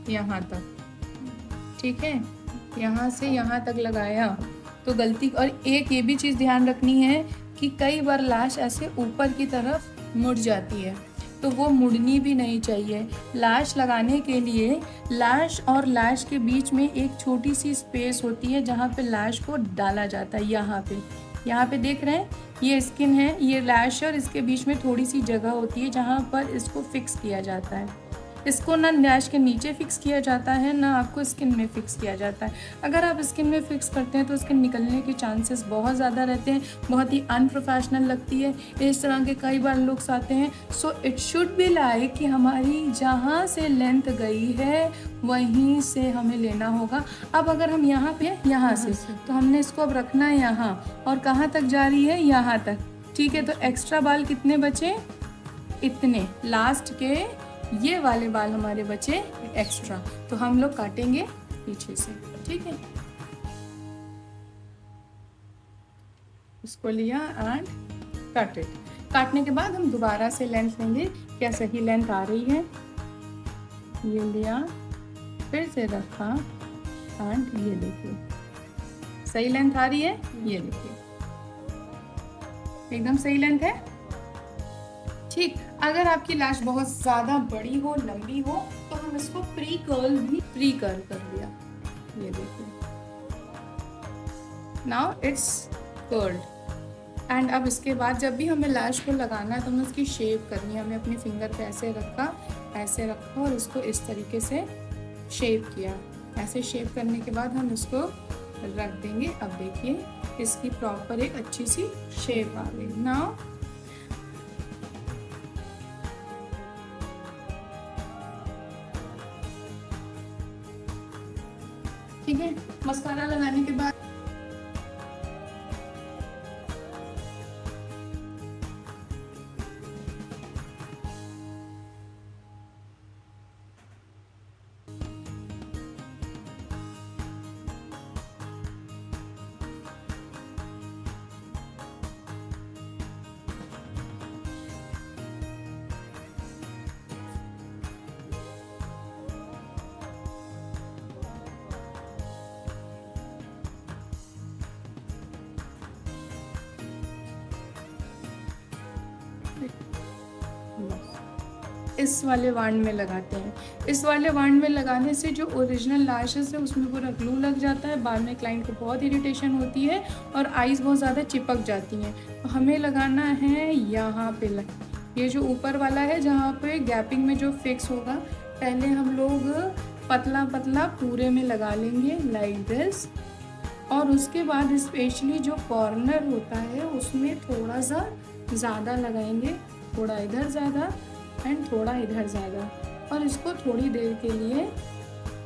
यहाँ तक, ठीक है, यहाँ से यहाँ तक लगाया तो गलती। और एक ये भी चीज़ ध्यान रखनी है कि कई बार लैश ऐसे ऊपर की तरफ मुड़ जाती है, तो वो मुड़नी भी नहीं चाहिए। लैश लगाने के लिए लैश और लैश के बीच में एक छोटी सी स्पेस होती है जहाँ पे लैश को डाला जाता है। यहाँ पे देख रहे हैं, ये स्किन है, ये लैश है, और इसके बीच में थोड़ी सी जगह होती है जहाँ पर इसको फिक्स किया जाता है। इसको ना लैश के नीचे फिक्स किया जाता है, ना आपको स्किन में फिक्स किया जाता है। अगर आप स्किन में फिक्स करते हैं तो स्किन निकलने के चांसेस बहुत ज़्यादा रहते हैं, बहुत ही अनप्रोफेशनल लगती है। इस तरह के कई बार लुक्स आते हैं। So it should be like कि हमारी जहाँ से लेंथ गई है वहीं से हमें लेना होगा। अब अगर हम यहाँ पे यहाँ से तो हमने इसको अब रखना है यहाँ, और कहाँ तक जा रही है, यहाँ तक, ठीक है। तो एक्स्ट्रा बाल कितने बचे, इतने, लास्ट के ये वाले बाल हमारे बचे एक्स्ट्रा, तो हम लोग काटेंगे पीछे से, ठीक है। इसको लिया एंड कट इट। काटने के बाद हम दोबारा से लेंथ लेंगे, क्या सही लेंथ आ रही है, ये लिया, फिर से रखा एंड ये देखिए सही लेंथ आ रही है, ये देखिए एकदम सही लेंथ है, ठीक। अगर आपकी लैश बहुत ज़्यादा बड़ी हो, लंबी हो, तो हम इसको प्री कर्ल कर दिया, ये देखिए, नाउ इट्स कर्ल्ड। एंड अब इसके बाद जब भी हमें लैश को लगाना है तो हमें उसकी शेप करनी है। हमें अपनी फिंगर पे ऐसे रखा और इसको इस तरीके से शेप किया। ऐसे शेप करने के बाद हम इसको रख देंगे। अब देखिए इसकी प्रॉपर एक अच्छी सी शेप आ गई। नाउ ठीक है, मस्कारा लगाने के बाद इस वाले वांड में लगाते हैं। इस वाले वांड में लगाने से जो ओरिजिनल लैशेस है उसमें पूरा ग्लू लग जाता है, बाद में क्लाइंट को बहुत इरिटेशन होती है और आईज बहुत ज़्यादा चिपक जाती हैं। तो हमें लगाना है यहाँ पे, ये जो ऊपर वाला है जहाँ पे गैपिंग में जो फिक्स होगा, पहले हम लोग पतला पतला पूरे में लगा लेंगे लाइक दिस, और उसके बाद स्पेशली जो कॉर्नर होता है उसमें थोड़ा सा ज़्यादा लगाएंगे, थोड़ा इधर ज़्यादा एंड थोड़ा इधर ज़्यादा, और इसको थोड़ी देर के लिए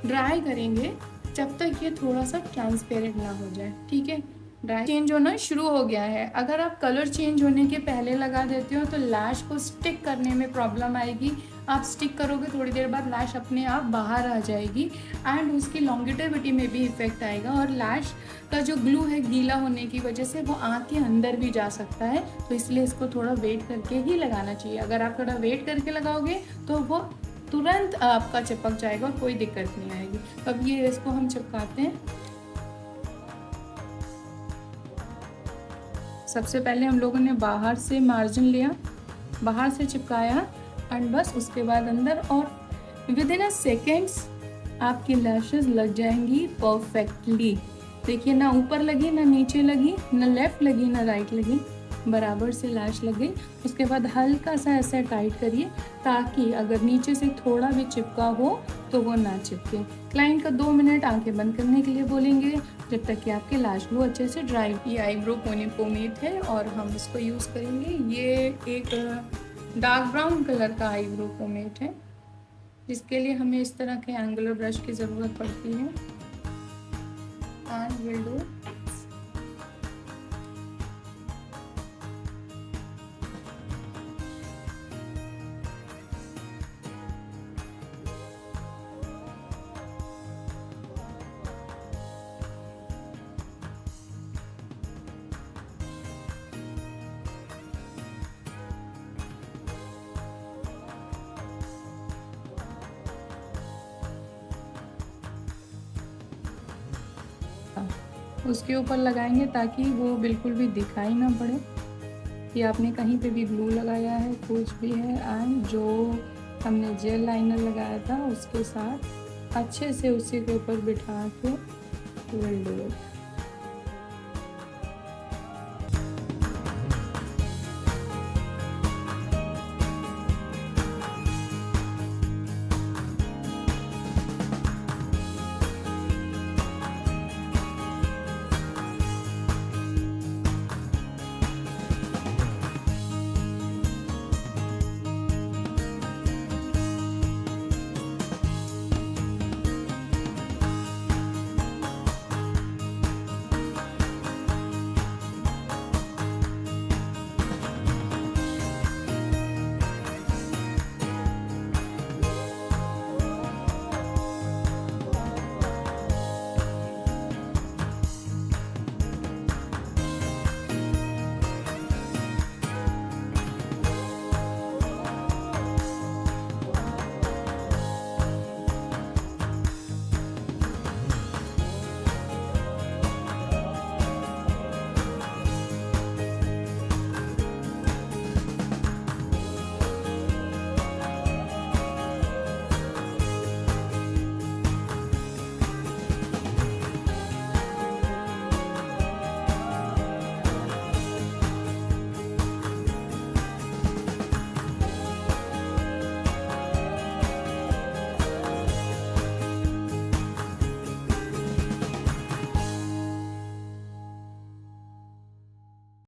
ड्राई करेंगे जब तक ये थोड़ा सा ट्रांसपेरेंट ना हो जाए, ठीक है। ड्राई चेंज होना शुरू हो गया है। अगर आप कलर चेंज होने के पहले लगा देते हो तो लैश को स्टिक करने में प्रॉब्लम आएगी। आप स्टिक करोगे थोड़ी देर बाद लैश अपने आप बाहर आ जाएगी एंड उसकी लॉन्गिटिविटी में भी इफेक्ट आएगा, और लैश का जो ग्लू है गीला होने की वजह से वो आँख के अंदर भी जा सकता है। तो इसलिए इसको थोड़ा वेट करके ही लगाना चाहिए। अगर आप थोड़ा वेट करके लगाओगे तो वो तुरंत आपका चिपक जाएगा और कोई दिक्कत नहीं आएगी। तो अब ये इसको हम चिपकाते हैं। सबसे पहले हम लोगों ने बाहर से मार्जिन लिया, बाहर से चिपकाया एंड बस उसके बाद अंदर, और विद इन अ सेकेंड्स आपकी लैशेस लग जाएंगी परफेक्टली। देखिए ना ऊपर लगी ना नीचे लगी, ना लेफ्ट लगी ना राइट लगी, बराबर से लैश लग गई। उसके बाद हल्का सा ऐसे टाइट करिए ताकि अगर नीचे से थोड़ा भी चिपका हो तो वो ना चिपके। क्लाइंट का 2 मिनट आंखें बंद करने के लिए बोलेंगे जब तक कि आपके लैश ग्लो अच्छे से ड्राई। ये आईब्रो पोमेट है और हम इसको यूज़ करेंगे। ये एक डार्क ब्राउन कलर का आईब्रो पोमेट है जिसके लिए हमें इस तरह के एंगुलर ब्रश की ज़रूरत पड़ती है। एंड विल डू उसके ऊपर लगाएंगे ताकि वो बिल्कुल भी दिखाई ना पड़े कि आपने कहीं पे भी ग्लू लगाया है, कुछ भी है। एंड जो हमने जेल लाइनर लगाया था उसके साथ अच्छे से उसी के ऊपर बिठा के विल डू इट।